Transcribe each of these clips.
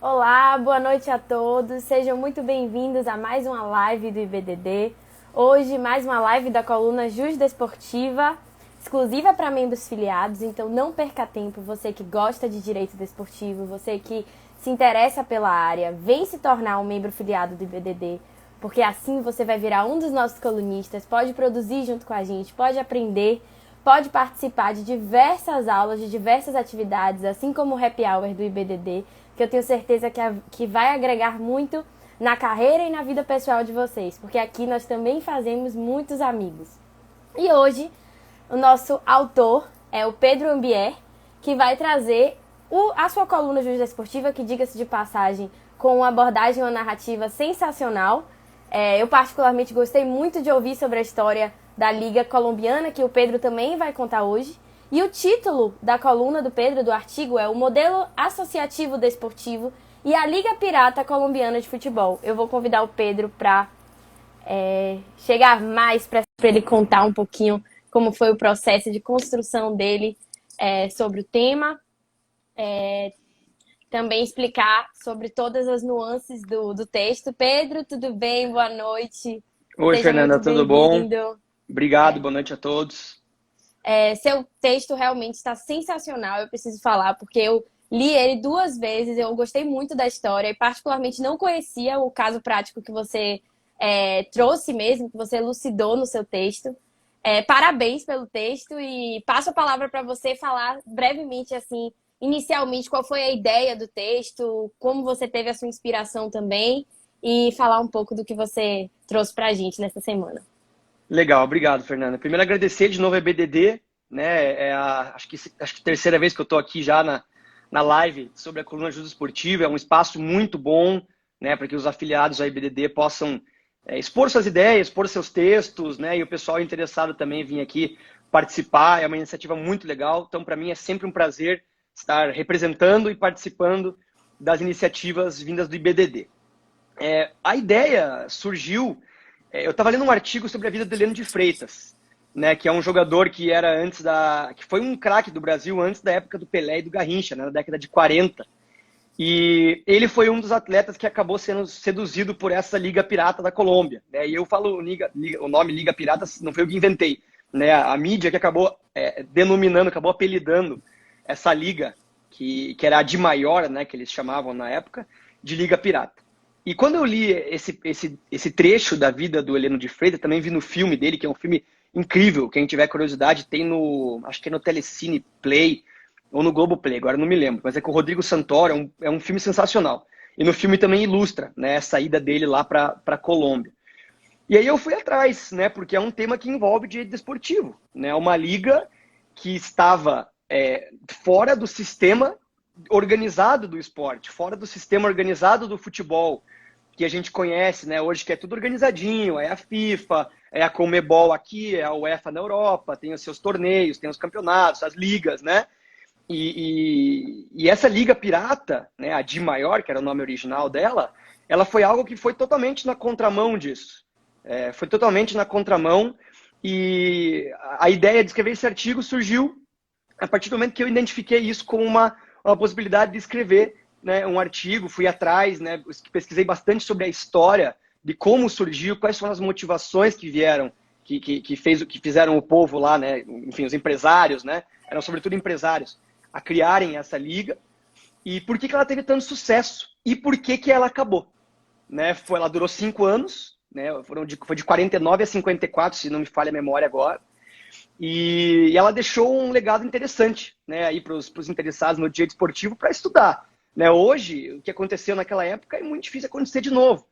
Olá, boa noite a todos. Sejam muito bem-vindos a mais uma live do IBDD. Hoje, mais uma live da coluna Jus Desportiva, exclusiva para membros filiados, então não perca tempo. Você que gosta de direito desportivo, você que se interessa pela área, vem se tornar um membro filiado do IBDD, porque assim você vai virar um dos nossos colunistas, pode produzir junto com a gente, pode aprender, pode participar de diversas aulas, de diversas atividades, assim como o Happy Hour do IBDD, que eu tenho certeza que vai agregar muito na carreira e na vida pessoal de vocês, porque aqui nós também fazemos muitos amigos. E hoje, o nosso autor é o Pedro Ambier, que vai trazer a sua coluna Justiça Esportiva, que, diga-se de passagem, com uma abordagem, uma narrativa sensacional. Eu particularmente gostei muito de ouvir sobre a história da Liga Colombiana, que o Pedro também vai contar hoje. E o título da coluna do Pedro, do artigo, é o Modelo Associativo Desportivo e a Liga Pirata Colombiana de Futebol. Eu vou convidar o Pedro para chegar mais para ele contar um pouquinho como foi o processo de construção dele sobre o tema. Também explicar sobre todas as nuances do texto. Pedro, tudo bem? Boa noite. Oi, Seja muito Fernanda, tudo bom? bem-vindo. Obrigado, boa noite a todos. Seu texto realmente está sensacional, eu preciso falar, porque eu li ele 2 vezes, eu gostei muito da história e particularmente não conhecia o caso prático que você trouxe mesmo, que você elucidou no seu texto. Parabéns pelo texto e passo a palavra para você falar brevemente, assim, inicialmente, qual foi a ideia do texto, como você teve a sua inspiração também e falar um pouco do que você trouxe para a gente nessa semana. Legal, obrigado, Fernanda. Primeiro, agradecer de novo a BDD, né? Acho que terceira vez que eu estou aqui já na live sobre a coluna Justo Esportivo. É um espaço muito bom, né, para que os afiliados à IBDD possam expor suas ideias, expor seus textos, né, e o pessoal interessado também vir aqui participar. É uma iniciativa muito legal. Então, para mim, é sempre um prazer estar representando e participando das iniciativas vindas do IBDD. A ideia surgiu. Eu estava lendo um artigo sobre a vida do Heleno de Freitas, né, que é um jogador que era que foi um craque do Brasil antes da época do Pelé e do Garrincha, né, na década de 40. E ele foi um dos atletas que acabou sendo seduzido por essa Liga Pirata da Colômbia, né? E eu falo o nome Liga Pirata não foi eu que inventei, né? A mídia que acabou denominando, acabou apelidando essa liga que era a de maior, né, que eles chamavam na época, de Liga Pirata. E quando eu li esse trecho da vida do Heleno de Freitas, também vi no filme dele, que é um filme incrível. Quem tiver curiosidade, tem acho que é no Telecine Play ou no Globo Play, agora não me lembro. Mas é com o Rodrigo Santoro, é um filme sensacional. E no filme também ilustra, né, a saída dele lá para a Colômbia. E aí eu fui atrás, né, porque é um tema que envolve direito desportivo, né, uma liga que estava fora do sistema organizado do esporte, fora do sistema organizado do futebol, que a gente conhece, né, hoje, que é tudo organizadinho, é a FIFA, é a Conmebol aqui, é a UEFA na Europa, tem os seus torneios, tem os campeonatos, as ligas, né? E essa liga pirata, né, a de maior, que era o nome original dela, ela foi algo que foi totalmente na contramão disso. Foi totalmente na contramão, e a ideia de escrever esse artigo surgiu a partir do momento que eu identifiquei isso como uma possibilidade de escrever, né, um artigo, fui atrás, né, pesquisei bastante sobre a história de como surgiu, quais foram as motivações que vieram, que fizeram o povo lá, né, enfim, os empresários, né, eram sobretudo empresários, a criarem essa liga, e por que ela teve tanto sucesso, e por que ela acabou. Né? Ela durou 5 anos, né, foi de 49 a 54, se não me falha a memória agora, e ela deixou um legado interessante, né, aí para os interessados no direito esportivo para estudar. Né? Hoje, o que aconteceu naquela época é muito difícil acontecer de novo,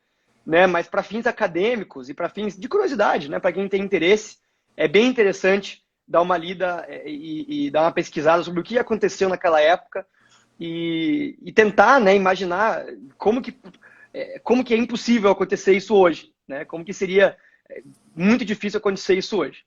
né? Mas para fins acadêmicos e para fins de curiosidade, né, para quem tem interesse, é bem interessante dar uma lida e dar uma pesquisada sobre o que aconteceu naquela época e tentar, né, imaginar como que é impossível acontecer isso hoje, né? Como que seria muito difícil acontecer isso hoje.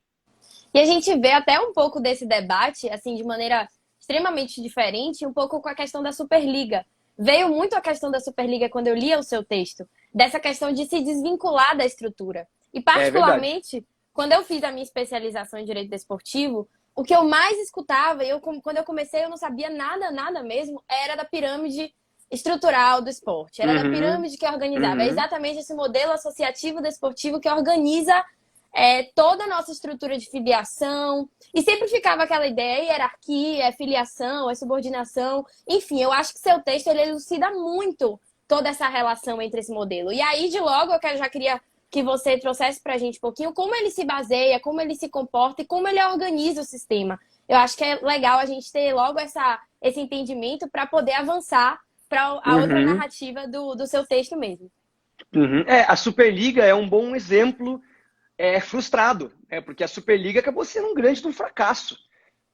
E a gente vê até um pouco desse debate, assim, de maneira extremamente diferente, um pouco com a questão da Superliga. Veio muito a questão da Superliga quando eu lia o seu texto, dessa questão de se desvincular da estrutura. E É verdade. particularmente, quando eu fiz a minha especialização em Direito Desportivo, o que eu mais escutava, quando eu comecei eu não sabia nada mesmo, era da pirâmide estrutural do esporte. Era na pirâmide que organizava. É Uhum. exatamente esse modelo associativo desportivo que organiza toda a nossa estrutura de filiação. E sempre ficava aquela ideia, hierarquia, filiação, subordinação. Enfim, eu acho que seu texto ele elucida muito toda essa relação entre esse modelo. E aí, de logo, já queria que você trouxesse pra gente um pouquinho como ele se baseia, como ele se comporta e como ele organiza o sistema. Eu acho que é legal a gente ter logo esse entendimento para poder avançar para a outra narrativa do seu texto mesmo. Uhum. A Superliga é um bom exemplo frustrado, porque a Superliga acabou sendo um grande fracasso.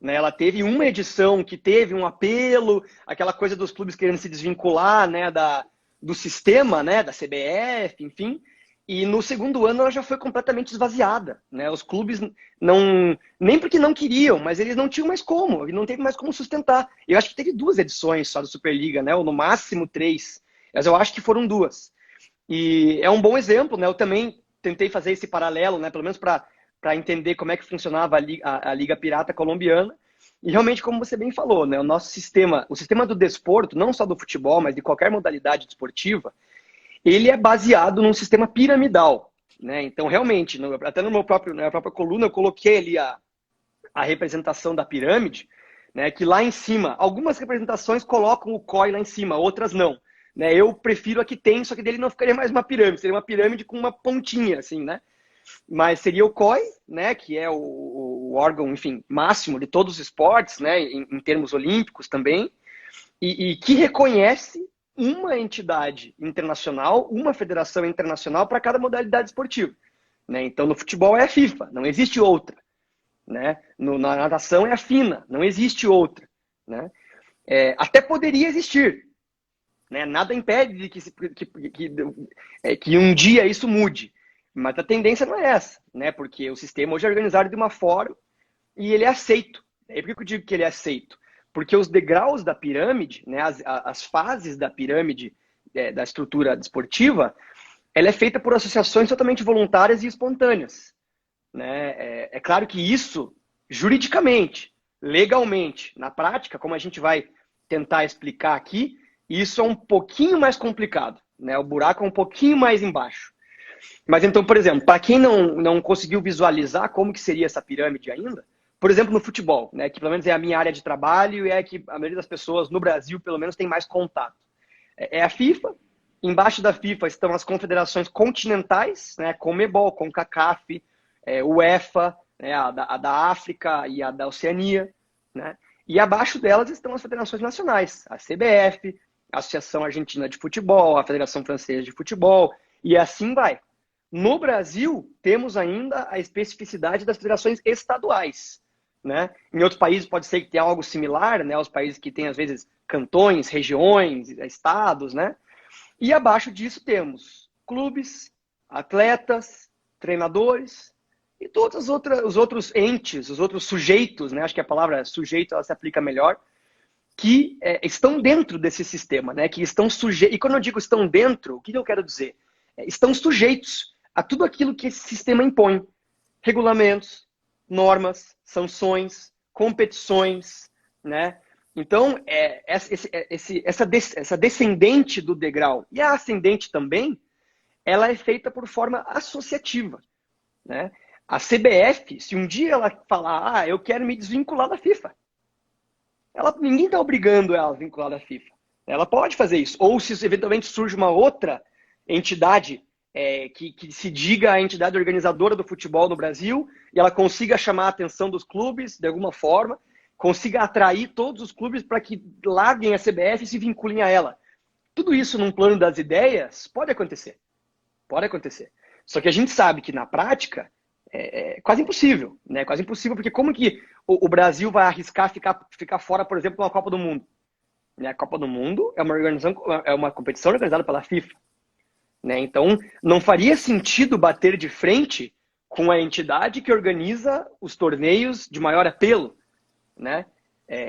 Né? Ela teve uma edição que teve um apelo, aquela coisa dos clubes querendo se desvincular, né, do sistema, né, da CBF, enfim. E no segundo ano ela já foi completamente esvaziada. Né? Os clubes nem porque não queriam, mas eles não tinham mais como, não teve mais como sustentar. Eu acho que teve 2 edições só da Superliga, né? Ou no máximo 3, mas eu acho que foram 2. E é um bom exemplo, né? Eu também tentei fazer esse paralelo, né? Pelo menos para entender como é que funcionava a Liga Pirata colombiana. E realmente, como você bem falou, né? O nosso sistema, o sistema do desporto, não só do futebol, mas de qualquer modalidade desportiva, ele é baseado num sistema piramidal, né? Então, realmente, até na minha própria coluna, eu coloquei ali a representação da pirâmide, né? Que lá em cima, algumas representações colocam o COI lá em cima, outras não. Né? Eu prefiro a que tem, só que dele não ficaria mais uma pirâmide, seria uma pirâmide com uma pontinha, assim, né? Mas seria o COI, né? Que é o órgão, enfim, máximo de todos os esportes, né? Em termos olímpicos também, e que reconhece uma entidade internacional, uma federação internacional para cada modalidade esportiva. Né? Então, no futebol é a FIFA, não existe outra. Né? Na natação é a FINA, não existe outra. Né? Até poderia existir. Né? Nada impede de que um dia isso mude. Mas a tendência não é essa. Né? Porque o sistema hoje é organizado de uma forma e ele é aceito. E por que eu digo que ele é aceito? Porque os degraus da pirâmide, né, as fases da pirâmide da estrutura desportiva, ela é feita por associações totalmente voluntárias e espontâneas. Né? É claro que isso, juridicamente, legalmente, na prática, como a gente vai tentar explicar aqui, isso é um pouquinho mais complicado. Né? O buraco é um pouquinho mais embaixo. Mas então, por exemplo, para quem não conseguiu visualizar como que seria essa pirâmide ainda, por exemplo, no futebol, né, que pelo menos é a minha área de trabalho e é que a maioria das pessoas no Brasil, pelo menos, tem mais contato. É a FIFA, embaixo da FIFA estão as confederações continentais, né, Conmebol, CONCACAF, UEFA, né, a da África e a da Oceania, né, e abaixo delas estão as federações nacionais, a CBF, a Associação Argentina de Futebol, a Federação Francesa de Futebol, e assim vai. No Brasil, temos ainda a especificidade das federações estaduais. Né? Em outros países pode ser que tenha algo similar, né? Os países que têm, às vezes, cantões, regiões, estados, né? E abaixo disso temos clubes, atletas, treinadores e todos os outros entes, os outros sujeitos, né? Acho que a palavra sujeito ela se aplica melhor, que estão dentro desse sistema, né? Que estão sujeitos. E quando eu digo estão dentro, o que eu quero dizer? Estão sujeitos a tudo aquilo que esse sistema impõe. Regulamentos, normas, sanções, competições, né? Então, essa descendente do degrau e a ascendente também, ela é feita por forma associativa, né? A CBF, se um dia ela falar, eu quero me desvincular da FIFA, ninguém está obrigando ela a vincular da FIFA. Ela pode fazer isso. Ou se eventualmente surge uma outra entidade que se diga a entidade organizadora do futebol no Brasil e ela consiga chamar a atenção dos clubes de alguma forma, consiga atrair todos os clubes para que larguem a CBF e se vinculem a ela. Tudo isso num plano das ideias pode acontecer. Pode acontecer. Só que a gente sabe que na prática é quase impossível. Né? Quase impossível, porque como que o Brasil vai arriscar ficar fora, por exemplo, da Copa do Mundo? Né? A Copa do Mundo é uma competição organizada pela FIFA. Né? Então, não faria sentido bater de frente com a entidade que organiza os torneios de maior apelo. Né?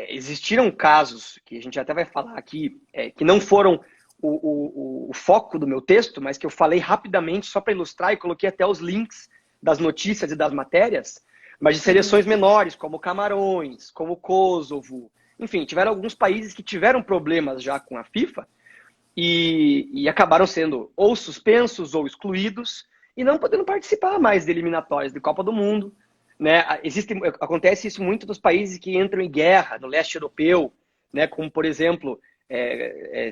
Existiram casos, que a gente até vai falar aqui, que não foram o foco do meu texto, mas que eu falei rapidamente só para ilustrar e coloquei até os links das notícias e das matérias, mas de seleções menores, como Camarões, como Kosovo. Enfim, tiveram alguns países que tiveram problemas já com a FIFA, e acabaram sendo ou suspensos ou excluídos e não podendo participar mais de eliminatórias de Copa do Mundo, né? Acontece isso muito nos países que entram em guerra, no leste europeu, né? Como, por exemplo,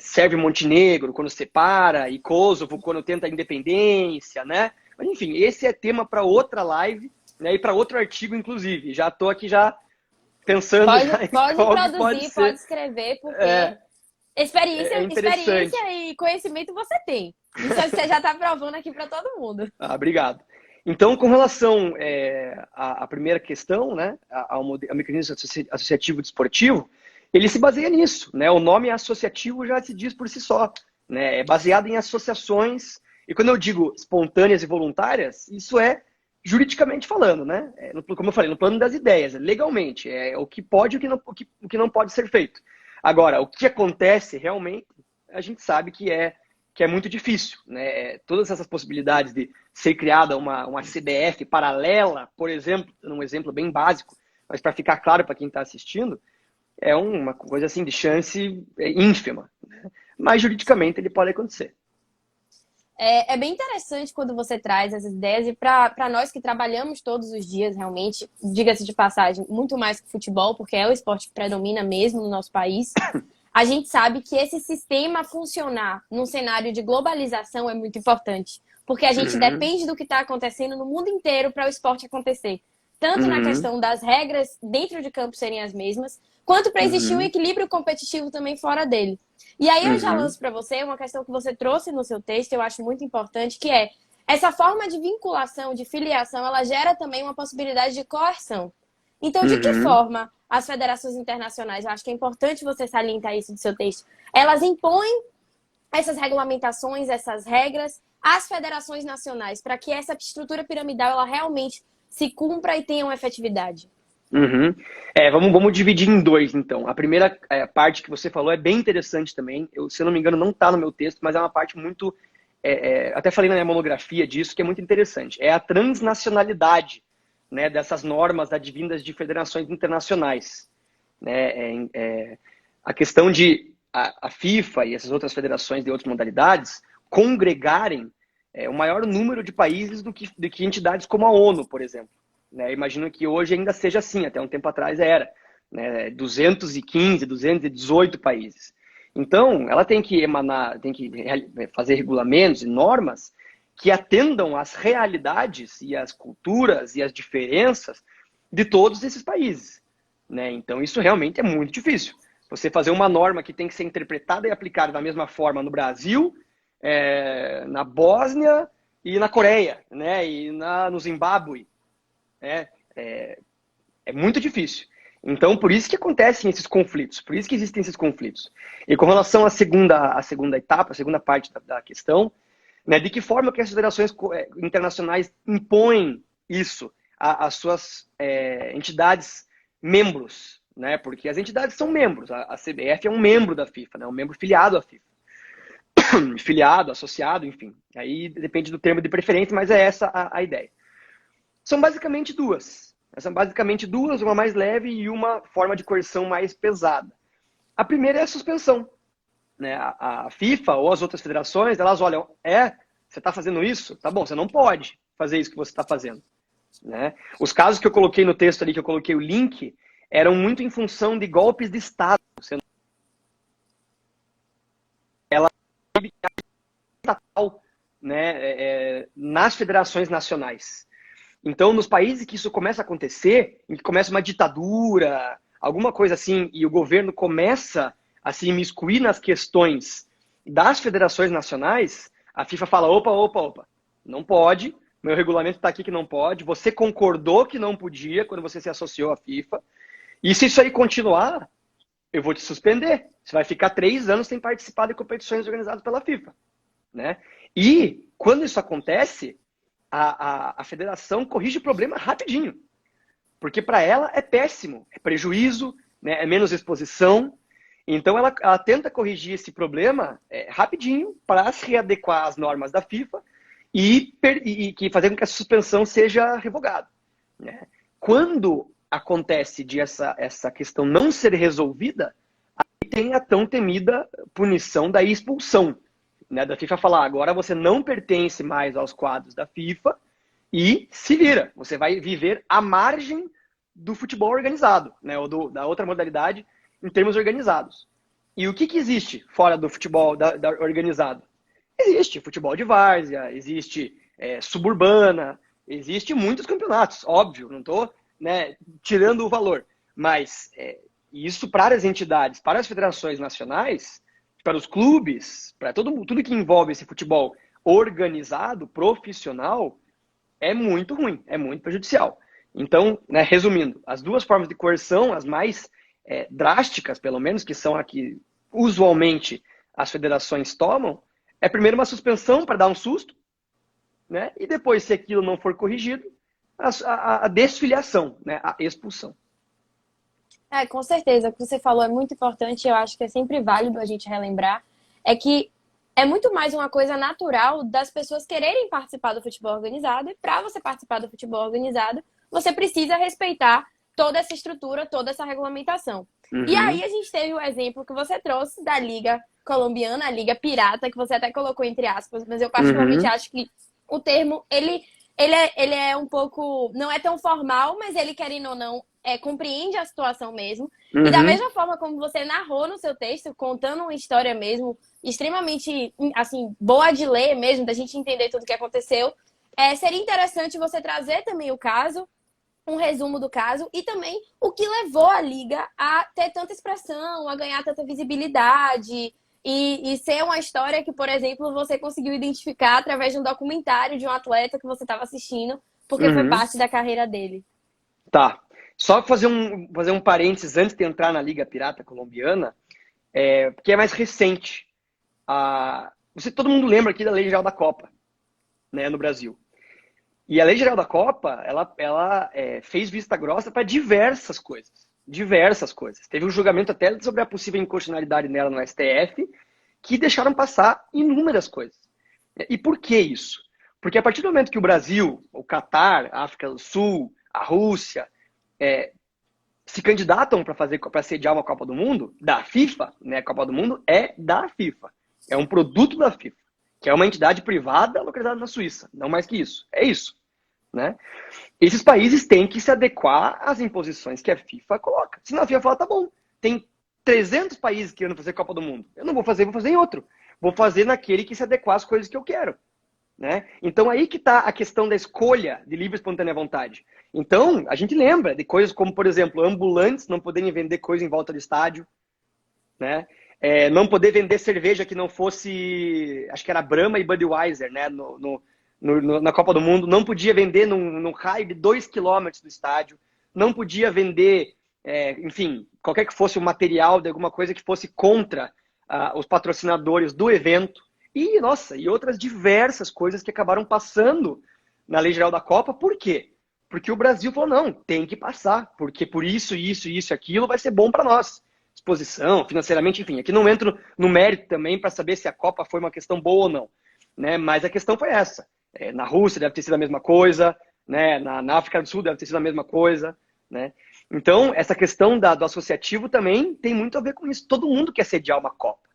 Sérvia e Montenegro, quando separa, e Kosovo, quando tenta a independência, né? Mas, enfim, esse é tema para outra live, né? E para outro artigo, inclusive. Já estou aqui já pensando Pode produzir, pode escrever, porque experiência e conhecimento você tem. Isso você já está provando aqui para todo mundo. Obrigado. Então, com relação à primeira questão, né, ao mecanismo associativo desportivo, ele se baseia nisso, né? O nome associativo já se diz por si só, né? É baseado em associações, e quando eu digo espontâneas e voluntárias, isso é juridicamente falando, né? Como eu falei, no plano das ideias, legalmente, é o que pode e o que não pode ser feito. Agora, o que acontece realmente, a gente sabe que é muito difícil, né? Todas essas possibilidades de ser criada uma CBF paralela, por exemplo, um exemplo bem básico, mas para ficar claro para quem está assistindo, é uma coisa assim de chance ínfima, né? Mas juridicamente ele pode acontecer. É bem interessante quando você traz essas ideias, e para nós que trabalhamos todos os dias, realmente, diga-se de passagem, muito mais que futebol, porque é o esporte que predomina mesmo no nosso país, a gente sabe que esse sistema funcionar num cenário de globalização é muito importante, porque a gente depende do que está acontecendo no mundo inteiro para o esporte acontecer. Tanto na questão das regras dentro de campo serem as mesmas, quanto para existir um equilíbrio competitivo também fora dele. E aí eu já lanço para você uma questão que você trouxe no seu texto, eu acho muito importante, que é essa forma de vinculação, de filiação, ela gera também uma possibilidade de coerção. Então, de que forma as federações internacionais, eu acho que é importante você salientar isso do seu texto, elas impõem essas regulamentações, essas regras às federações nacionais, para que essa estrutura piramidal ela realmente se cumpra e tenha uma efetividade? Vamos dividir em dois, então. A primeira parte que você falou é bem interessante também. Se eu não me engano, não está no meu texto, mas é uma parte muito... até falei na minha monografia disso, que é muito interessante. É a transnacionalidade, né, dessas normas advindas de federações internacionais. Né? A questão de a FIFA e essas outras federações de outras modalidades congregarem o maior número de países do que entidades como a ONU, por exemplo. Né? Imagino que hoje ainda seja assim, até um tempo atrás era, né? 215, 218 países. Então, ela tem que fazer regulamentos e normas que atendam às realidades e às culturas e às diferenças de todos esses países. Né? Então, isso realmente é muito difícil. Você fazer uma norma que tem que ser interpretada e aplicada da mesma forma no Brasil, na Bósnia e na Coreia, né? E no Zimbábue. É muito difícil. Então, por isso que acontecem esses conflitos, por isso que existem esses conflitos. E com relação à segunda etapa, a segunda parte da questão, né, de que forma que as federações internacionais impõem isso às suas entidades membros, né? Porque as entidades são membros, a CBF é um membro da FIFA, né? Um membro filiado à FIFA. Filiado, associado, enfim. Aí depende do termo de preferência, mas é essa a ideia. São basicamente duas. Uma mais leve e uma forma de coerção mais pesada. A primeira é a suspensão. Né? A FIFA ou as outras federações, elas olham, você está fazendo isso? Tá bom, você não pode fazer isso que você está fazendo. Né? Os casos que eu coloquei no texto ali, que eu coloquei o link, eram muito em função de golpes de Estado. Ela estatal, né, nas federações nacionais. Então, nos países que isso começa a acontecer, em que começa uma ditadura, alguma coisa assim, e o governo começa a se imiscuir nas questões das federações nacionais, a FIFA fala, opa, não pode, meu regulamento está aqui que não pode, você concordou que não podia quando você se associou à FIFA, e se isso aí continuar, eu vou te suspender. Você vai ficar 3 anos sem participar de competições organizadas pela FIFA. Né? E, quando isso acontece, a federação corrige o problema rapidinho. Porque para ela é péssimo, é prejuízo, né? É menos exposição. Então ela tenta corrigir esse problema rapidinho para se readequar às normas da FIFA e fazer com que a suspensão seja revogada. Né? Quando acontece de essa questão não ser resolvida, aí tem a tão temida punição da expulsão, né? Da FIFA falar, agora você não pertence mais aos quadros da FIFA e se vira. Você vai viver à margem do futebol organizado, né? Ou da outra modalidade em termos organizados. E o que existe fora do futebol da organizado? Existe futebol de várzea, existe suburbana, existe muitos campeonatos, óbvio, não estou, né, tirando o valor. Mas isso para as entidades, para as federações nacionais, para os clubes, para tudo que envolve esse futebol organizado, profissional, é muito ruim, é muito prejudicial. Então, né, resumindo, as duas formas de coerção, as mais drásticas, pelo menos, que são a que usualmente as federações tomam, é primeiro uma suspensão para dar um susto, né? E depois, se aquilo não for corrigido, a desfiliação, né? A expulsão. Com certeza. O que você falou é muito importante, eu acho que é sempre válido a gente relembrar, é que é muito mais uma coisa natural das pessoas quererem participar do futebol organizado, e para você participar do futebol organizado, você precisa respeitar toda essa estrutura, toda essa regulamentação. Uhum. E aí a gente teve o exemplo que você trouxe da Liga Colombiana, a Liga Pirata, que você até colocou entre aspas, mas eu particularmente acho que o termo, ele é um pouco, não é tão formal, mas ele, querendo ou não, compreende a situação mesmo. E da mesma forma como você narrou no seu texto, contando uma história mesmo, extremamente, assim, boa de ler mesmo, da gente entender tudo o que aconteceu, seria interessante você trazer também o caso, um resumo do caso, e também o que levou a Liga a ter tanta expressão, a ganhar tanta visibilidade, e ser uma história que, por exemplo, você conseguiu identificar através de um documentário de um atleta que você estava assistindo, porque foi parte da carreira dele. Tá. Só fazer um parênteses antes de entrar na Liga Pirata Colombiana, porque é mais recente. Todo mundo lembra aqui da Lei Geral da Copa, né, no Brasil. E a Lei Geral da Copa, ela fez vista grossa para diversas coisas. Diversas coisas. Teve um julgamento até sobre a possível inconstitucionalidade nela no STF, que deixaram passar inúmeras coisas. E por que isso? Porque a partir do momento que o Brasil, o Catar, a África do Sul, a Rússia, se candidatam para sediar uma Copa do Mundo, da FIFA, né? A Copa do Mundo é da FIFA. É um produto da FIFA, que é uma entidade privada localizada na Suíça. Não mais que isso. É isso. Né? Esses países têm que se adequar às imposições que a FIFA coloca. Senão a FIFA fala, tá bom, tem 300 países querendo fazer Copa do Mundo. Eu não vou fazer em outro. Vou fazer naquele que se adequar às coisas que eu quero. Né? Então aí que está a questão da escolha de livre e espontânea vontade. Então, a gente lembra de coisas como, por exemplo, ambulantes não poderem vender coisa em volta do estádio, né? Não poder vender cerveja que não fosse, acho que era Brahma e Budweiser, né? Na Copa do Mundo, não podia vender num raio de 2 km do estádio, não podia vender, enfim, qualquer que fosse o material de alguma coisa que fosse contra os patrocinadores do evento. E, e outras diversas coisas que acabaram passando na Lei Geral da Copa. Por quê? Porque o Brasil falou, não, tem que passar, porque por isso, aquilo vai ser bom para nós. Exposição, financeiramente, enfim. Aqui não entro no mérito também para saber se a Copa foi uma questão boa ou não. Né? Mas a questão foi essa. Na Rússia deve ter sido a mesma coisa, né? Na África do Sul deve ter sido a mesma coisa. Né? Então, essa questão do associativo também tem muito a ver com isso. Todo mundo quer sediar uma Copa.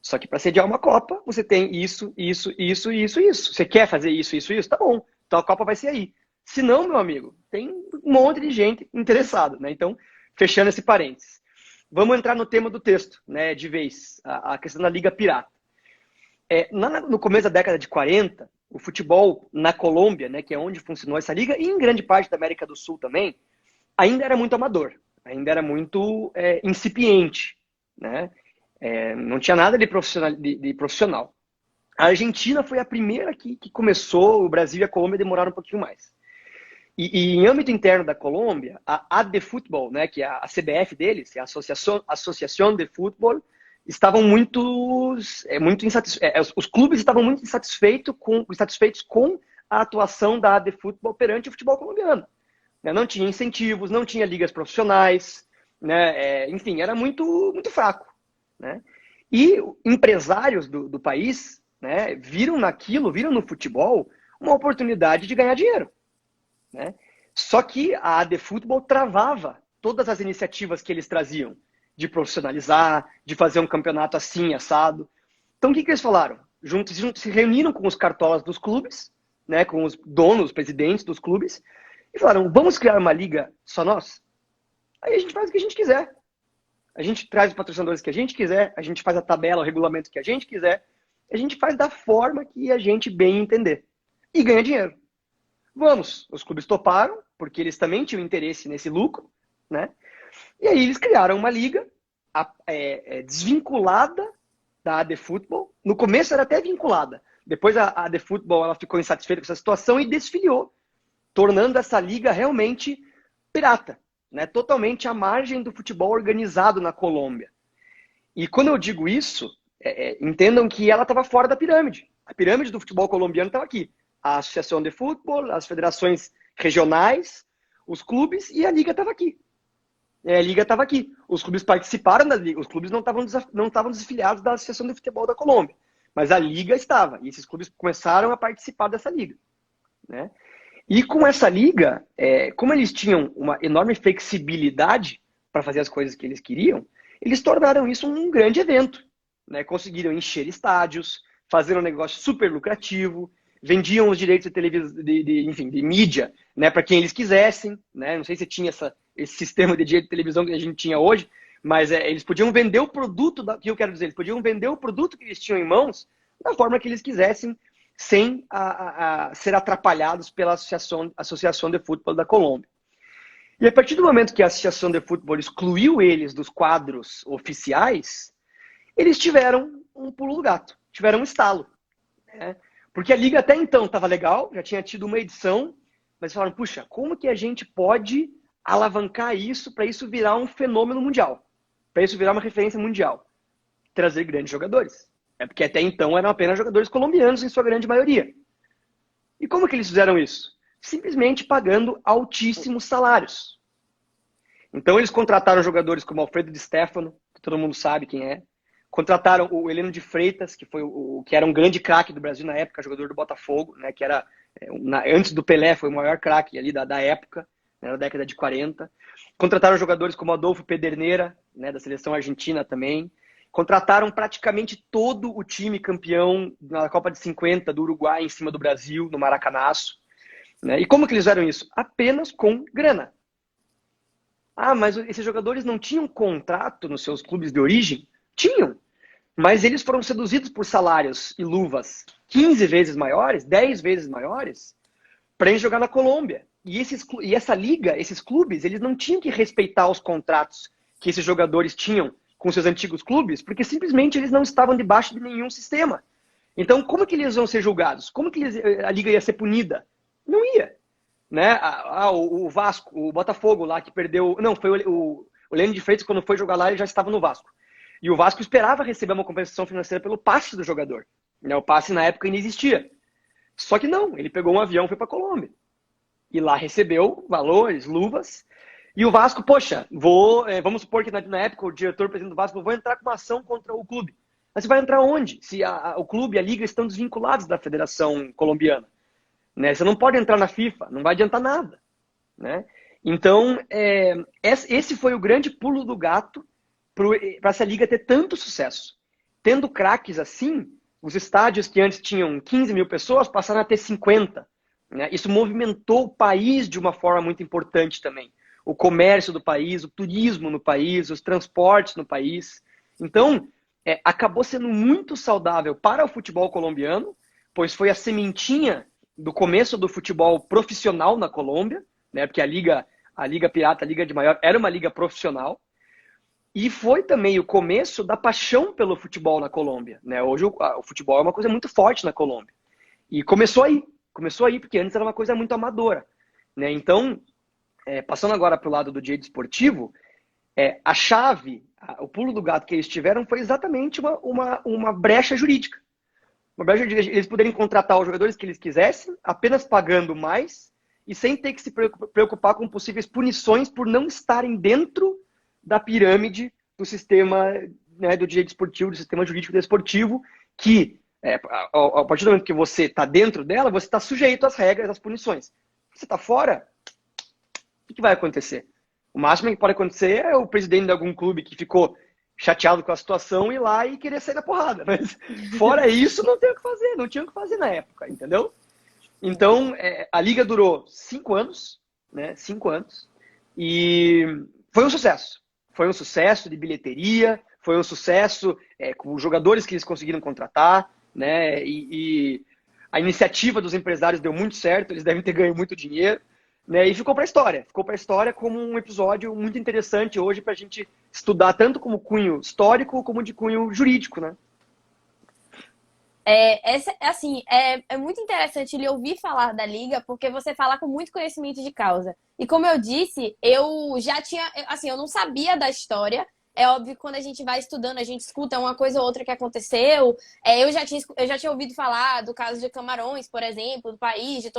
Só que para sediar uma Copa, você tem isso. Você quer fazer isso? Tá bom. Então a Copa vai ser aí. Se não, meu amigo, tem um monte de gente interessada. Né? Então, fechando esse parênteses. Vamos entrar no tema do texto, né, de vez. A questão da Liga Pirata. No começo da década de 40, o futebol na Colômbia, né, que é onde funcionou essa liga, e em grande parte da América do Sul também, ainda era muito amador. Ainda era muito incipiente. Né? Não tinha nada de profissional. A Argentina foi a primeira que começou, o Brasil e a Colômbia demoraram um pouquinho mais. E em âmbito interno da Colômbia, a ADFutbol, né, que é a CBF deles, é a Associação de Futebol, estavam muito insatisfeitos. Os clubes estavam muito insatisfeitos com a atuação da ADFutbol perante o futebol colombiano. Não tinha incentivos, não tinha ligas profissionais, né, enfim, era muito, muito fraco. Né? E empresários do país, né, viram no futebol uma oportunidade de ganhar dinheiro. Né? Só que a ADFutbol travava todas as iniciativas que eles traziam. de profissionalizar, de fazer um campeonato assim, assado. Então, o que eles falaram? Juntos se reuniram com os cartolas dos clubes, né, com os donos, os presidentes dos clubes, e falaram, vamos criar uma liga só nós? Aí a gente faz o que a gente quiser. A gente traz os patrocinadores que a gente quiser, a gente faz a tabela, o regulamento que a gente quiser, a gente faz da forma que a gente bem entender. E ganha dinheiro. Vamos. Os clubes toparam, porque eles também tinham interesse nesse lucro, né? E aí eles criaram uma liga desvinculada da AD Futebol. No começo era até vinculada. Depois a AD Futebol ela ficou insatisfeita com essa situação e desfiliou, tornando essa liga realmente pirata, né? Totalmente à margem do futebol organizado na Colômbia. E quando eu digo isso, entendam que ela estava fora da pirâmide. A pirâmide do futebol colombiano estava aqui. A Associação de Futebol, as federações regionais, os clubes e a liga estava aqui. A liga estava aqui. Os clubes participaram da liga. Os clubes não estavam desafiliados da Associação de Futebol da Colômbia. Mas a liga estava. E esses clubes começaram a participar dessa liga, né? E com essa liga, como eles tinham uma enorme flexibilidade para fazer as coisas que eles queriam, eles tornaram isso um grande evento, né? Conseguiram encher estádios, fazer um negócio super lucrativo, vendiam os direitos de televisão, de mídia, né, para quem eles quisessem, né? Não sei se tinha esse sistema de direito de televisão que a gente tinha hoje, mas eles podiam vender o produto, que eu quero dizer, eles podiam vender o produto que eles tinham em mãos da forma que eles quisessem, sem ser atrapalhados pela Associação de Futebol da Colômbia. E a partir do momento que a Associação de Futebol excluiu eles dos quadros oficiais, eles tiveram um pulo do gato, tiveram um estalo, né? Porque a liga até então estava legal, já tinha tido uma edição, mas falaram, puxa, como que a gente pode alavancar isso para isso virar um fenômeno mundial? Para isso virar uma referência mundial? Trazer grandes jogadores. Porque até então eram apenas jogadores colombianos em sua grande maioria. E como que eles fizeram isso? Simplesmente pagando altíssimos salários. Então eles contrataram jogadores como Alfredo Di Stéfano, que todo mundo sabe quem é. Contrataram o Heleno de Freitas, que era um grande craque do Brasil na época, jogador do Botafogo, né, que era, antes do Pelé, foi o maior craque ali da época, né, na década de 40. Contrataram jogadores como Adolfo Pedernera, né, da seleção argentina também. Contrataram praticamente todo o time campeão na Copa de 50 do Uruguai em cima do Brasil, no Maracanaço, né? E como que eles fizeram isso? Apenas com grana. Ah, mas esses jogadores não tinham contrato nos seus clubes de origem? Tinham. Mas eles foram seduzidos por salários e luvas 15 vezes maiores, 10 vezes maiores, para jogar na Colômbia. E essa liga, esses clubes, eles não tinham que respeitar os contratos que esses jogadores tinham com seus antigos clubes, porque simplesmente eles não estavam debaixo de nenhum sistema. Então, como que eles iam ser julgados? Como que a liga ia ser punida? Não ia. Né? O Vasco, o Botafogo lá que perdeu... Não, foi o Lênin de Freitas, quando foi jogar lá, ele já estava no Vasco. E o Vasco esperava receber uma compensação financeira pelo passe do jogador. Né? O passe na época ainda existia. Só que não, ele pegou um avião e foi para a Colômbia. E lá recebeu valores, luvas. E o Vasco, poxa, vamos supor que na época o diretor-presidente do Vasco vou entrar com uma ação contra o clube. Mas você vai entrar onde? Se o clube e a liga estão desvinculados da Federação Colombiana. Né? Você não pode entrar na FIFA, não vai adiantar nada. Né? Então, esse foi o grande pulo do gato para essa liga ter tanto sucesso. Tendo craques assim, os estádios que antes tinham 15 mil pessoas passaram a ter 50. Né? Isso movimentou o país de uma forma muito importante também. O comércio do país, o turismo no país, os transportes no país. Então, acabou sendo muito saudável para o futebol colombiano, pois foi a sementinha do começo do futebol profissional na Colômbia, né? Porque a Liga Pirata, a Liga de Maior, era uma liga profissional. E foi também o começo da paixão pelo futebol na Colômbia. Né? Hoje o futebol é uma coisa muito forte na Colômbia. E começou aí, porque antes era uma coisa muito amadora. Né? Então, passando agora para o lado do direito esportivo, a chave, o pulo do gato que eles tiveram foi exatamente uma brecha jurídica. Uma brecha jurídica, eles poderem contratar os jogadores que eles quisessem, apenas pagando mais, e sem ter que se preocupar com possíveis punições por não estarem dentro da pirâmide do sistema, né, do direito esportivo, do sistema jurídico desportivo, que a partir do momento que você está dentro dela, você está sujeito às regras, às punições. Se você está fora, o que vai acontecer? O máximo que pode acontecer é o presidente de algum clube que ficou chateado com a situação ir lá e querer sair na porrada. Mas fora isso, não tem o que fazer, não tinha o que fazer na época, entendeu? Então, a liga durou 5 anos, né? 5 anos. E foi um sucesso. Foi um sucesso de bilheteria, foi um sucesso com os jogadores que eles conseguiram contratar, né? E a iniciativa dos empresários deu muito certo, eles devem ter ganho muito dinheiro, né? E ficou para a história. Ficou para a história como um episódio muito interessante hoje para a gente estudar tanto como cunho histórico como de cunho jurídico, né? É muito interessante lhe ouvir falar da Liga, porque você fala com muito conhecimento de causa. E como eu disse, eu já tinha, assim, eu não sabia da história. É óbvio que quando a gente vai estudando, a gente escuta uma coisa ou outra que aconteceu. Eu já tinha ouvido falar do caso de Camarões, por exemplo, do país, de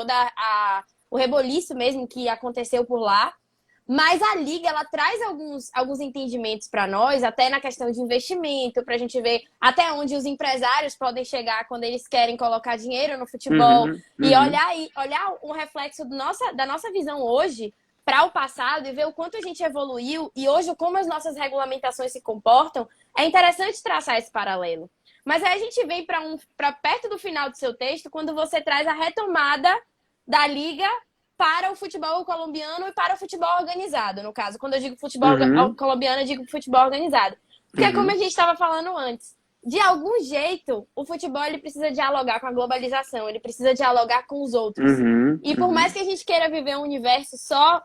o reboliço mesmo que aconteceu por lá. Mas a Liga, ela traz alguns entendimentos para nós, até na questão de investimento, para a gente ver até onde os empresários podem chegar quando eles querem colocar dinheiro no futebol. E olhar um reflexo da nossa visão hoje para o passado e ver o quanto a gente evoluiu e hoje como as nossas regulamentações se comportam. É interessante traçar esse paralelo. Mas aí a gente vem para perto do final do seu texto, quando você traz a retomada da Liga para o futebol colombiano e para o futebol organizado, no caso. Quando eu digo futebol colombiano, eu digo futebol organizado. Porque como a gente estava falando antes, de algum jeito, o futebol ele precisa dialogar com a globalização, ele precisa dialogar com os outros. E por mais que a gente queira viver um universo só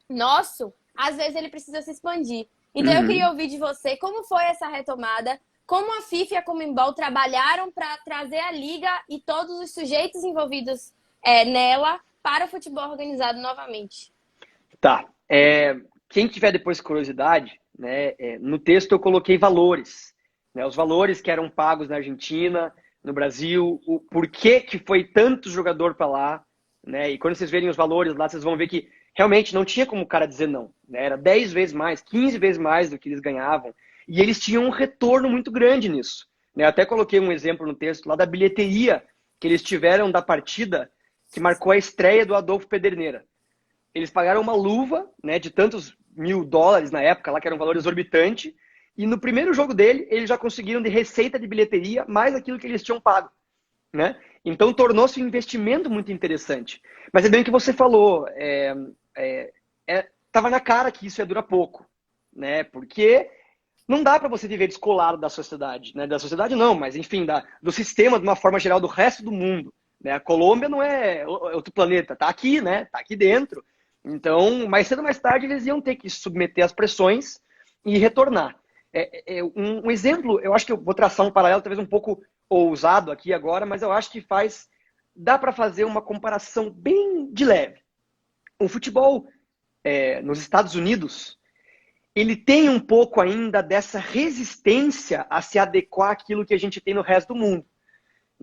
nosso, às vezes ele precisa se expandir. Então eu queria ouvir de você como foi essa retomada, como a FIFA e a Conmebol trabalharam para trazer a Liga e todos os sujeitos envolvidos nela para o futebol organizado novamente. Tá. Quem tiver depois curiosidade, né, no texto eu coloquei valores. Né, os valores que eram pagos na Argentina, no Brasil, o porquê que foi tanto jogador para lá. Né, e quando vocês verem os valores lá, vocês vão ver que realmente não tinha como o cara dizer não. Né, era 10 vezes mais, 15 vezes mais do que eles ganhavam. E eles tinham um retorno muito grande nisso. Né, eu até coloquei um exemplo no texto lá da bilheteria que eles tiveram da partida que marcou a estreia do Adolfo Pedernera. Eles pagaram uma luva, né, de tantos $1.000 na época, lá que era um valor exorbitante, e no primeiro jogo dele, eles já conseguiram de receita de bilheteria mais aquilo que eles tinham pago. Né? Então tornou-se um investimento muito interessante. Mas é bem o que você falou, tava na cara que isso ia durar pouco. Né? Porque não dá para você viver descolado da sociedade. Né? Da sociedade não, mas enfim, do sistema de uma forma geral do resto do mundo. Né? A Colômbia não é outro planeta, tá aqui, né? Tá aqui dentro. Então, mais cedo ou mais tarde, eles iam ter que se submeter às pressões e retornar. Um exemplo, eu acho que eu vou traçar um paralelo talvez um pouco ousado aqui agora, mas eu acho que dá para fazer uma comparação bem de leve. O futebol nos Estados Unidos, ele tem um pouco ainda dessa resistência a se adequar àquilo que a gente tem no resto do mundo.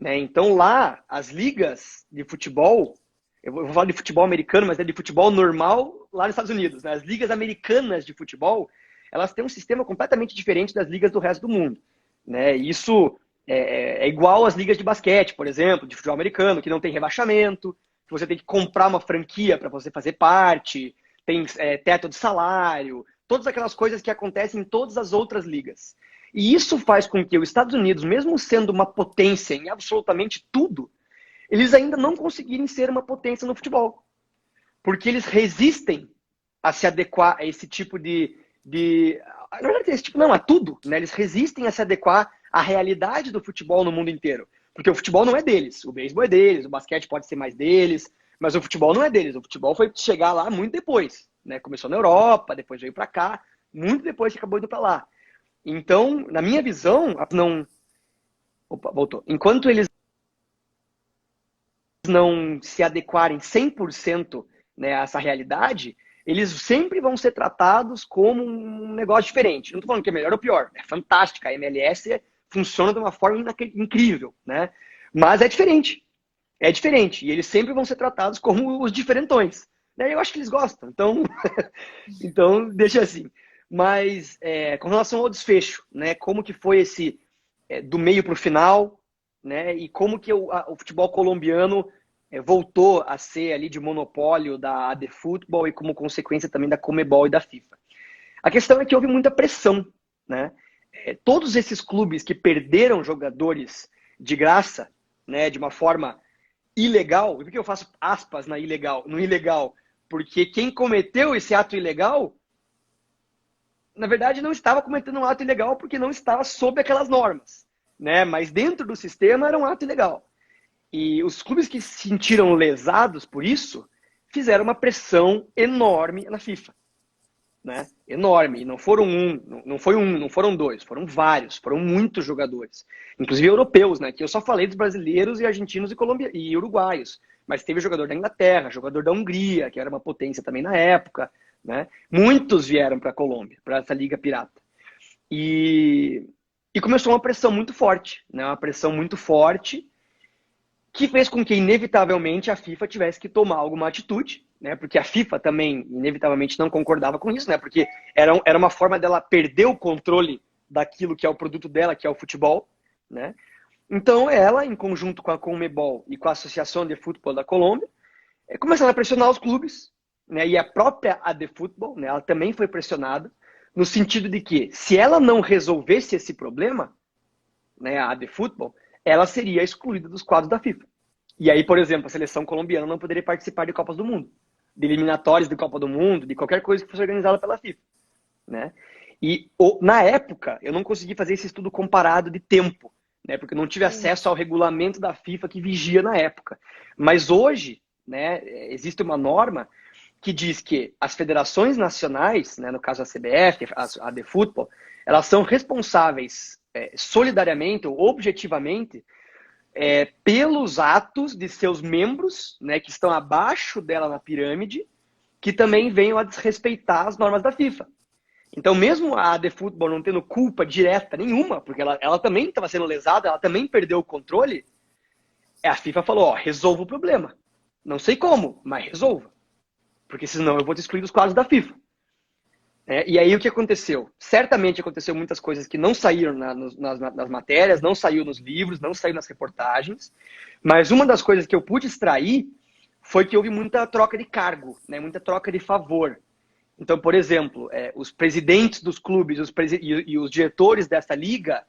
Né? Então lá, as ligas de futebol, eu vou falar de futebol americano, mas é de futebol normal lá nos Estados Unidos. Né? As ligas americanas de futebol, elas têm um sistema completamente diferente das ligas do resto do mundo. Né? Isso é igual às ligas de basquete, por exemplo, de futebol americano, que não tem rebaixamento, que você tem que comprar uma franquia para você fazer parte, tem teto de salário, todas aquelas coisas que acontecem em todas as outras ligas. E isso faz com que os Estados Unidos, mesmo sendo uma potência em absolutamente tudo, eles ainda não conseguirem ser uma potência no futebol. Porque eles resistem a se adequar a esse tipo na verdade, esse tipo não, a tudo. Né? Eles resistem a se adequar à realidade do futebol no mundo inteiro. Porque o futebol não é deles. O beisebol é deles, o basquete pode ser mais deles, mas o futebol não é deles. O futebol foi chegar lá muito depois. Né? Começou na Europa, depois veio para cá, muito depois que acabou indo para lá. Então, na minha visão, Opa, voltou. Enquanto eles não se adequarem 100%, né, a essa realidade, eles sempre vão ser tratados como um negócio diferente. Não estou falando que é melhor ou pior. É fantástica. A MLS funciona de uma forma incrível. Né? Mas é diferente. É diferente. E eles sempre vão ser tratados como os diferentões. Né? Eu acho que eles gostam. Então, então deixa assim. Mas com relação ao desfecho, né, como que foi esse do meio para o final, né, e como que o futebol colombiano voltou a ser ali de monopólio da AD Football e como consequência também da Conmebol e da FIFA. A questão é que houve muita pressão, né? Todos esses clubes que perderam jogadores de graça, né, de uma forma ilegal, e por que eu faço aspas no ilegal? Porque quem cometeu esse ato ilegal, na verdade, não estava cometendo um ato ilegal porque não estava sob aquelas normas, né? Mas dentro do sistema era um ato ilegal. E os clubes que se sentiram lesados por isso fizeram uma pressão enorme na FIFA, né? Enorme. E não foram não foram dois, foram vários, foram muitos jogadores, inclusive europeus, né? Que eu só falei dos brasileiros e argentinos e uruguaios, mas teve jogador da Inglaterra, jogador da Hungria, que era uma potência também na época, né? Muitos vieram para a Colômbia, para essa liga pirata. E começou uma pressão muito forte, né? Uma pressão muito forte que fez com que, inevitavelmente, a FIFA tivesse que tomar alguma atitude, né? Porque a FIFA também, inevitavelmente, não concordava com isso, né? Porque era uma forma dela perder o controle daquilo que é o produto dela, que é o futebol, né? Então, ela, em conjunto com a Conmebol e com a Associação de Futebol da Colômbia, começaram a pressionar os clubes, né? E a própria AD Football, né? Ela também foi pressionada, no sentido de que, se ela não resolvesse esse problema, né, a AD Football, ela seria excluída dos quadros da FIFA. E aí, por exemplo, a seleção colombiana não poderia participar de Copas do Mundo, de eliminatórias de Copa do Mundo, de qualquer coisa que fosse organizada pela FIFA, né? E na época, eu não consegui fazer esse estudo comparado de tempo, né? Porque eu não tive acesso ao regulamento da FIFA que vigia na época. Mas hoje, né, existe uma norma que diz que as federações nacionais, né, no caso a CBF, a AD Football, elas são responsáveis solidariamente ou objetivamente pelos atos de seus membros, né, que estão abaixo dela na pirâmide, que também venham a desrespeitar as normas da FIFA. Então, mesmo a AD Football não tendo culpa direta nenhuma, porque ela também estava sendo lesada, ela também perdeu o controle, a FIFA falou, resolva o problema. Não sei como, mas resolva. Porque senão eu vou te excluir dos quadros da FIFA. E aí o que aconteceu? Certamente aconteceu muitas coisas que não saíram nas matérias, não saiu nos livros, não saiu nas reportagens, mas uma das coisas que eu pude extrair foi que houve muita troca de cargo, né? Muita troca de favor. Então, por exemplo, os presidentes dos clubes e os diretores dessa liga,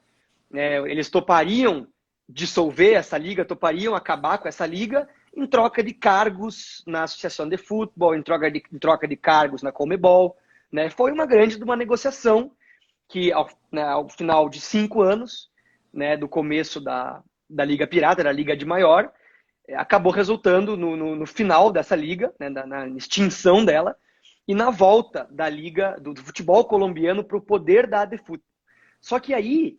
eles topariam dissolver essa liga, topariam acabar com essa liga em troca de cargos na Associação de Futebol, em troca de cargos na Conmebol. Né? Foi uma grande negociação que, ao final de 5 anos, né, do começo da Liga Pirata, da Liga de Maior, acabou resultando no final dessa liga, né, na extinção dela, e na volta da liga do futebol colombiano para o poder da AD Football. Só que aí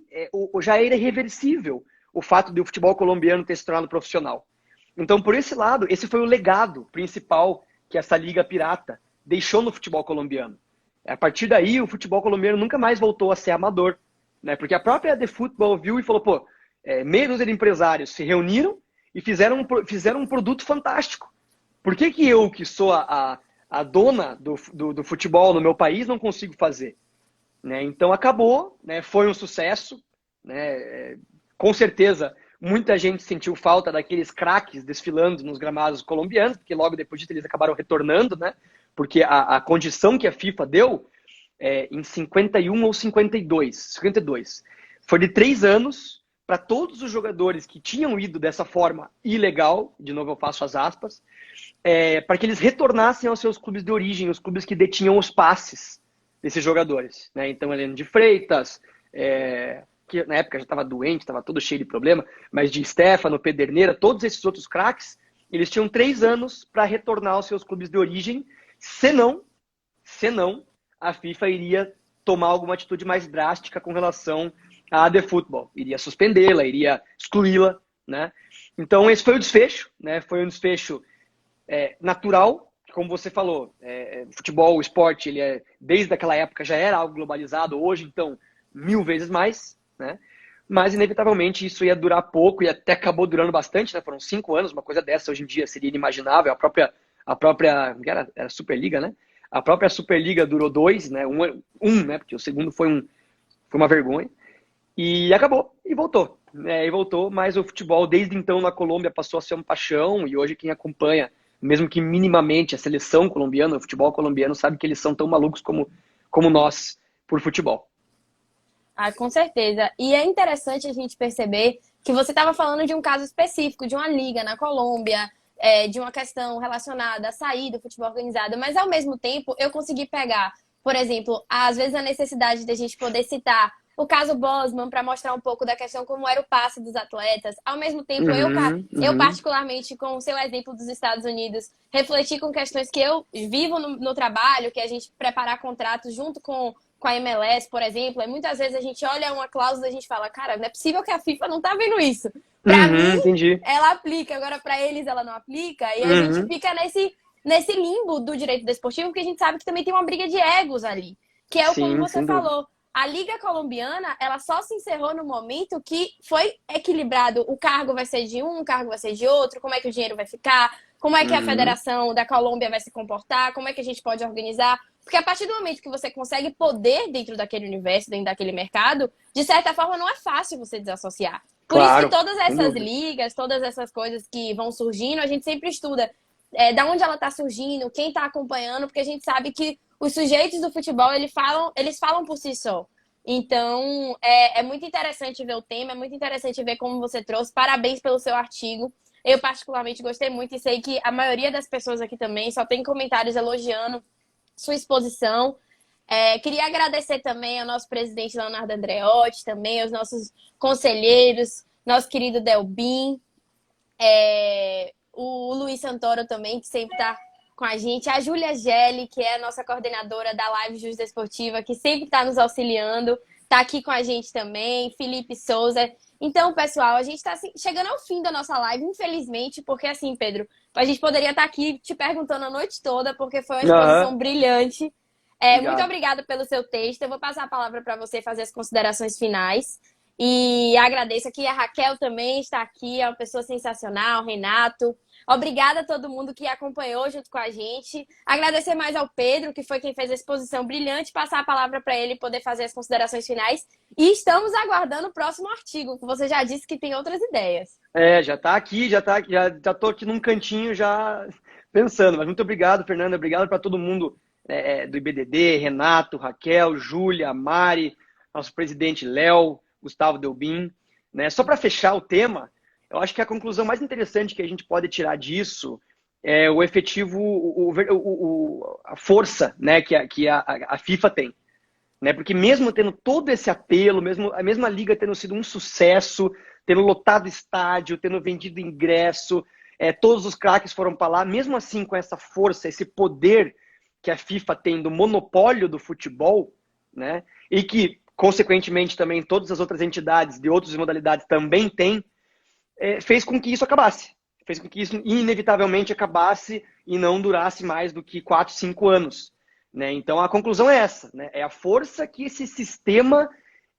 já era irreversível o fato de o futebol colombiano ter se tornado profissional. Então, por esse lado, esse foi o legado principal que essa Liga Pirata deixou no futebol colombiano. A partir daí, o futebol colombiano nunca mais voltou a ser amador, né? Porque a própria AD Football viu e falou, meia dúzia de empresários se reuniram e fizeram um produto fantástico. Por que eu, que sou a dona do futebol no meu país, não consigo fazer? Né? Então acabou, né? Foi um sucesso, né? Com certeza, muita gente sentiu falta daqueles craques desfilando nos gramados colombianos, porque logo depois disso eles acabaram retornando, né? Porque a condição que a FIFA deu em 51 ou 52, foi de 3 anos para todos os jogadores que tinham ido dessa forma ilegal, de novo eu faço as aspas, para que eles retornassem aos seus clubes de origem, os clubes que detinham os passes desses jogadores. Né? Então, Heleno de Freitas, que na época já estava doente, estava todo cheio de problema, mas de Stefano, Pederneira, todos esses outros craques, eles tinham 3 anos para retornar aos seus clubes de origem, senão a FIFA iria tomar alguma atitude mais drástica com relação à AD Football. Iria suspendê-la, iria excluí-la, né? Então esse foi o desfecho, né? Foi um desfecho natural, como você falou, futebol, o esporte, desde aquela época já era algo globalizado, hoje então 1000 vezes mais, né? Mas inevitavelmente isso ia durar pouco e até acabou durando bastante, né? Foram 5 anos, uma coisa dessa hoje em dia seria inimaginável. A própria era Superliga, né? A própria Superliga durou 2, né? Um, né? Porque o segundo foi uma vergonha. E acabou, e voltou. né, e voltou, mas o futebol desde então na Colômbia passou a ser uma paixão e hoje quem acompanha, mesmo que minimamente a seleção colombiana, o futebol colombiano, sabe que eles são tão malucos como nós por futebol. Ah, com certeza. E é interessante a gente perceber que você estava falando de um caso específico, de uma liga na Colômbia, de uma questão relacionada a sair do futebol organizado, mas ao mesmo tempo eu consegui pegar, por exemplo, às vezes a necessidade da gente poder citar o caso Bosman para mostrar um pouco da questão como era o passe dos atletas. Ao mesmo tempo, eu particularmente, com o seu exemplo dos Estados Unidos, refleti com questões que eu vivo no trabalho, que é a gente preparar contratos junto com a MLS, por exemplo. E muitas vezes a gente olha uma cláusula e a gente fala, cara, não é possível que a FIFA não tá vendo isso. Para mim, Entendi. ela aplica, agora para eles ela não aplica. E a gente fica nesse limbo do direito desportivo, porque a gente sabe que também tem uma briga de egos ali, que é o como você falou. A Liga Colombiana, ela só se encerrou no momento que foi equilibrado. O cargo vai ser de um, o cargo vai ser de outro, como é que o dinheiro vai ficar, como é que a Federação da Colômbia vai se comportar, como é que a gente pode organizar. Porque a partir do momento que você consegue poder dentro daquele universo, dentro daquele mercado, de certa forma não é fácil você desassociar. Por isso que todas essas ligas, todas essas coisas que vão surgindo, a gente sempre estuda da onde ela está surgindo, quem está acompanhando, porque a gente sabe que os sujeitos do futebol, eles falam por si só. Então, é muito interessante ver o tema, é muito interessante ver como você trouxe. Parabéns pelo seu artigo. Eu, particularmente, gostei muito e sei que a maioria das pessoas aqui também só tem comentários elogiando sua exposição. Queria agradecer também ao nosso presidente Leonardo Andreotti, também aos nossos conselheiros, nosso querido Delbin, o Luiz Santoro também, que sempre está com a gente, a Júlia Gelli, que é a nossa coordenadora da Live Justa Esportiva, que sempre está nos auxiliando, está aqui com a gente também, Felipe Souza. Então, pessoal, a gente está chegando ao fim da nossa live, infelizmente, porque assim, Pedro, a gente poderia estar aqui te perguntando a noite toda, porque foi uma exposição brilhante. Muito obrigada pelo seu texto. Eu vou passar a palavra para você fazer as considerações finais. E agradeço aqui, a Raquel também está aqui, é uma pessoa sensacional, Renato. Obrigada a todo mundo que acompanhou junto com a gente. Agradecer mais ao Pedro, que foi quem fez a exposição brilhante, passar a palavra para ele poder fazer as considerações finais. E estamos aguardando o próximo artigo, que você já disse que tem outras ideias. Já está aqui, já estou aqui num cantinho já pensando. Mas muito obrigado, Fernanda. Obrigado para todo mundo do IBDD, Renato, Raquel, Júlia, Mari, nosso presidente Léo, Gustavo Delbin. Né? Só para fechar o tema, eu acho que a conclusão mais interessante que a gente pode tirar disso é o efetivo, a força, né, que a FIFA tem. Né? Porque mesmo tendo todo esse apelo, mesmo a mesma liga tendo sido um sucesso, tendo lotado estádio, tendo vendido ingresso, todos os craques foram para lá, mesmo assim com essa força, esse poder que a FIFA tem do monopólio do futebol, né? E que, consequentemente, também todas as outras entidades de outras modalidades também têm, fez com que isso acabasse. Fez com que isso inevitavelmente acabasse e não durasse mais do que 4, 5 anos. Né? Então, a conclusão é essa. Né? É a força que esse sistema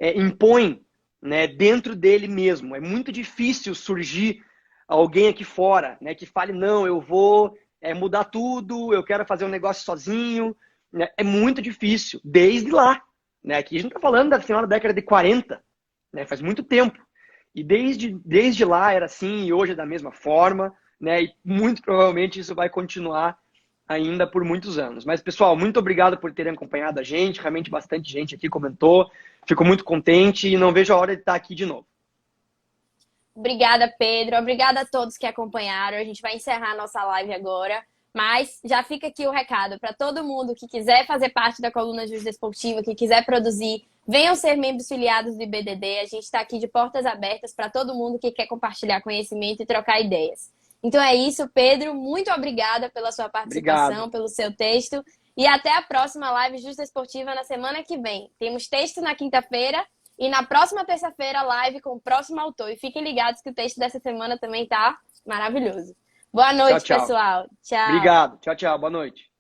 impõe, né, dentro dele mesmo. É muito difícil surgir alguém aqui fora, né, que fale, não, eu vou mudar tudo, eu quero fazer um negócio sozinho. Né? É muito difícil, desde lá. Né? Aqui a gente está falando da final da década de 40, né? Faz muito tempo. E desde lá era assim, e hoje é da mesma forma, né? E muito provavelmente isso vai continuar ainda por muitos anos. Mas, pessoal, muito obrigado por terem acompanhado a gente. Realmente bastante gente aqui comentou. Fico muito contente e não vejo a hora de estar aqui de novo. Obrigada, Pedro. Obrigada a todos que acompanharam. A gente vai encerrar a nossa live agora. Mas já fica aqui o recado para todo mundo que quiser fazer parte da Coluna Justa Esportiva, que quiser produzir, venham ser membros filiados do IBDD. A gente está aqui de portas abertas para todo mundo que quer compartilhar conhecimento e trocar ideias. Então é isso, Pedro. Muito obrigada pela sua participação, pelo seu texto. E até a próxima live Justa Esportiva na semana que vem. Temos texto na quinta-feira e na próxima terça-feira live com o próximo autor. E fiquem ligados que o texto dessa semana também tá maravilhoso. Boa noite, tchau, tchau. pessoal. Tchau. Obrigado. Tchau, tchau. Boa noite.